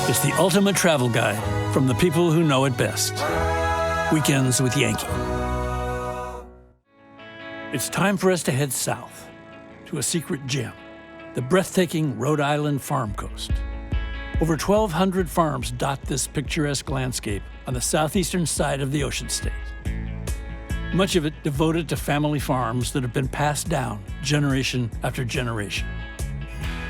It's the ultimate travel guide from the people who know it best. Weekends with Yankee. It's time for us to head south to a secret gem, the breathtaking Rhode Island farm coast. Over 1,200 farms dot this picturesque landscape on the southeastern side of the ocean state. Much of it devoted to family farms that have been passed down generation after generation.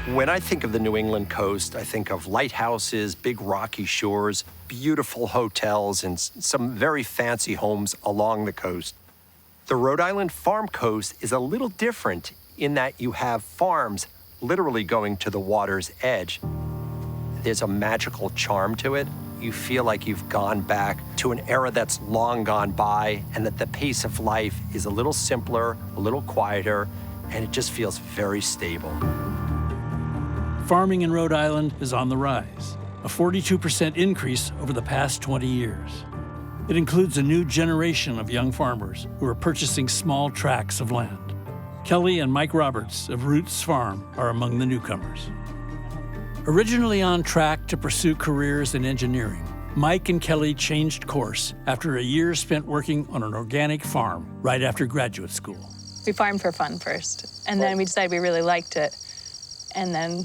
When I think of the New England coast, I think of lighthouses, big rocky shores, beautiful hotels, and some very fancy homes along the coast. The Rhode Island farm coast is a little different in that you have farms literally going to the water's edge. There's a magical charm to it. You feel like you've gone back to an era that's long gone by, and that the pace of life is a little simpler, a little quieter, and it just feels very stable. Farming in Rhode Island is on the rise, a 42% increase over the past 20 years. It includes a new generation of young farmers who are purchasing small tracts of land. Kelli and Mike Roberts of Roots Farm are among the newcomers. Originally on track to pursue careers in engineering, Mike and Kelli changed course after a year spent working on an organic farm right after graduate school. We farmed for fun first, and then we decided we really liked it, and then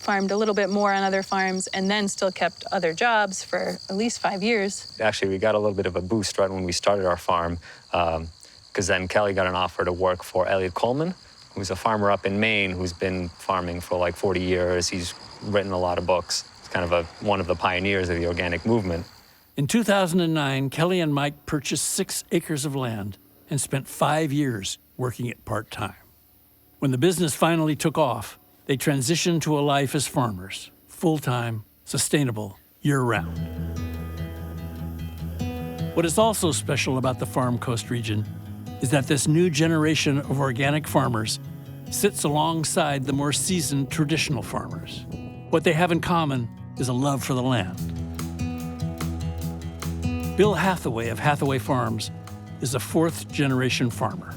farmed a little bit more on other farms, and then still kept other jobs for at least 5 years. Actually, we got a little bit of a boost right when we started our farm, because then Kelli got an offer to work for Elliot Coleman, who's a farmer up in Maine who's been farming for like 40 years. He's written a lot of books. He's kind of one of the pioneers of the organic movement. In 2009, Kelli and Mike purchased 6 acres of land and spent 5 years working it part-time. When the business finally took off, they transitioned to a life as farmers, full-time, sustainable, year-round. What is also special about the Farm Coast region is that this new generation of organic farmers sits alongside the more seasoned traditional farmers. What they have in common is a love for the land. Bill Hathaway of Hathaway Farms is a 4th-generation farmer.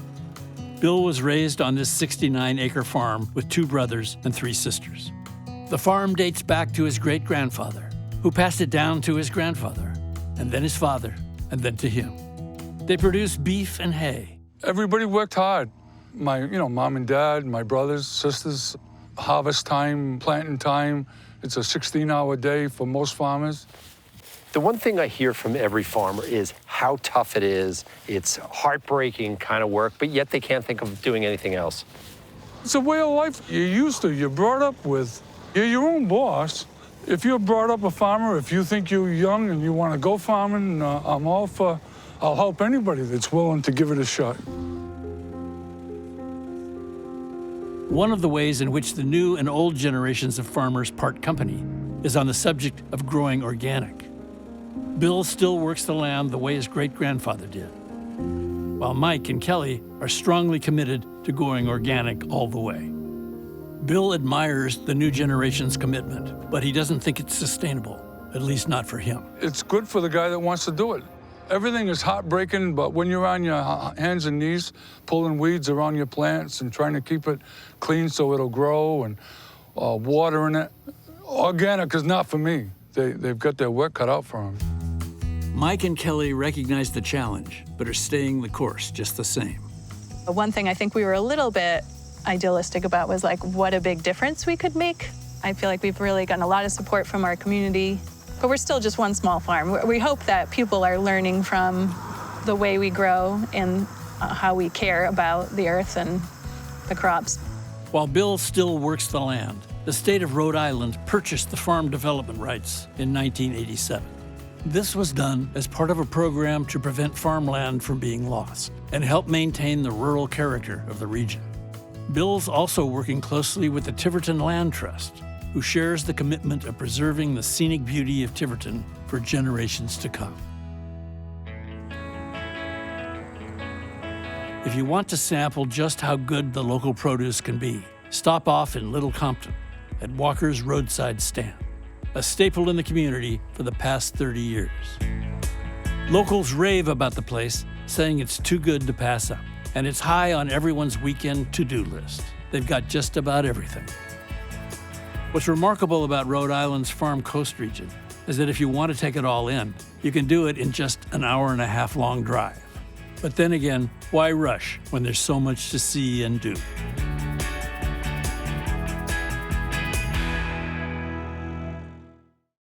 Bill was raised on this 69-acre farm with 2 brothers and 3 sisters. The farm dates back to his great-grandfather, who passed it down to his grandfather, and then his father, and then to him. They produce beef and hay. Everybody worked hard. My, mom and dad, my brothers, sisters, harvest time, planting time. It's a 16-hour day for most farmers. The one thing I hear from every farmer is how tough it is. It's heartbreaking kind of work, but yet they can't think of doing anything else. It's a way of life you're used to, you're brought up with. You're your own boss. If you're brought up a farmer, if you think you're young and you want to go farming, I'm all for, I'll help anybody that's willing to give it a shot. One of the ways in which the new and old generations of farmers part company is on the subject of growing organic. Bill still works the land the way his great-grandfather did, while Mike and Kelli are strongly committed to going organic all the way. Bill admires the new generation's commitment, but he doesn't think it's sustainable, at least not for him. It's good for the guy that wants to do it. Everything is heartbreaking, but when you're on your hands and knees, pulling weeds around your plants and trying to keep it clean so it'll grow and watering it, organic is not for me. They've got their work cut out for them. Mike and Kelli recognize the challenge, but are staying the course just the same. One thing I think we were a little bit idealistic about was like what a big difference we could make. I feel like we've really gotten a lot of support from our community, but we're still just one small farm. We hope that people are learning from the way we grow and how we care about the earth and the crops. While Bill still works the land, the state of Rhode Island purchased the farm development rights in 1987. This was done as part of a program to prevent farmland from being lost and help maintain the rural character of the region. Bill's also working closely with the Tiverton Land Trust, who shares the commitment of preserving the scenic beauty of Tiverton for generations to come. If you want to sample just how good the local produce can be, stop off in Little Compton at Walker's Roadside Stand, a staple in the community for the past 30 years. Locals rave about the place, saying it's too good to pass up, and it's high on everyone's weekend to-do list. They've got just about everything. What's remarkable about Rhode Island's Farm Coast region is that if you want to take it all in, you can do it in just an hour-and-a-half long drive. But then again, why rush when there's so much to see and do?